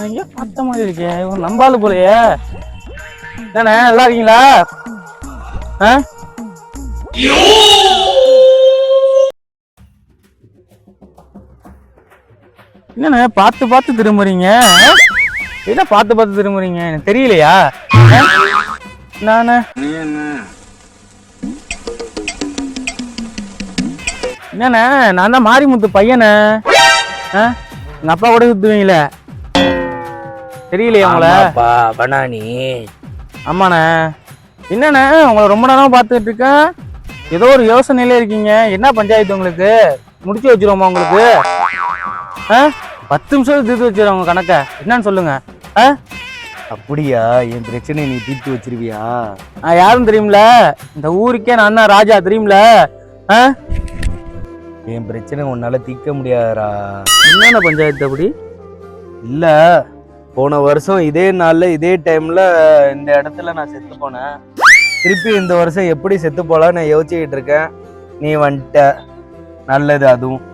ஐயா பார்த்த மாதிரி இருக்கேன், இவன் நம்பாலு போலையே. என்னண்ணே நல்லா இருக்கீங்களா? என்னண்ணே பார்த்து பார்த்து திரும்புறீங்க? என்ன பார்த்து பார்த்து திரும்புறீங்க, எனக்கு தெரியலையா? நானே என்னண்ணே, நான் தான் மாரிமுத்து பையனே. எங்க அப்பா கூட சுத்துவீங்களே, தெரியலையா உங்களை? பனானி. ஆமாண்ணே. என்னண்ணே உங்களை ரொம்ப நேரம் பார்த்துட்டு இருக்கேன், ஏதோ ஒரு யோசனையில இருக்கீங்க. என்ன பஞ்சாயத்து உங்களுக்கு? முடிச்சு வச்சிருவோமா உங்களுக்கு? 10 நிமிஷம் தீர்த்து வச்சிருவோம் உங்க கணக்கை. என்னன்னு சொல்லுங்க. அப்படியா? என் பிரச்சனை நீ தீர்த்து வச்சிருவியா? யாரும் தெரியும்ல, இந்த ஊருக்கே நான் தான் ராஜா, தெரியும்ல? என் பிரச்சனை உன்னால தீர்க்க முடியாதா? என்னென்ன பஞ்சாயத்து அப்படி? இல்ல, போன வருஷம் இதே நாள்ல இதே டைம்ல இந்த இடத்துல நான் செத்து போனேன். திருப்பி இந்த வருஷம் எப்படி செத்து போலாம் நான் யோசிச்சுக்கிட்டு இருக்கேன். நீ வந்துட்ட, நல்லது அதுவும்.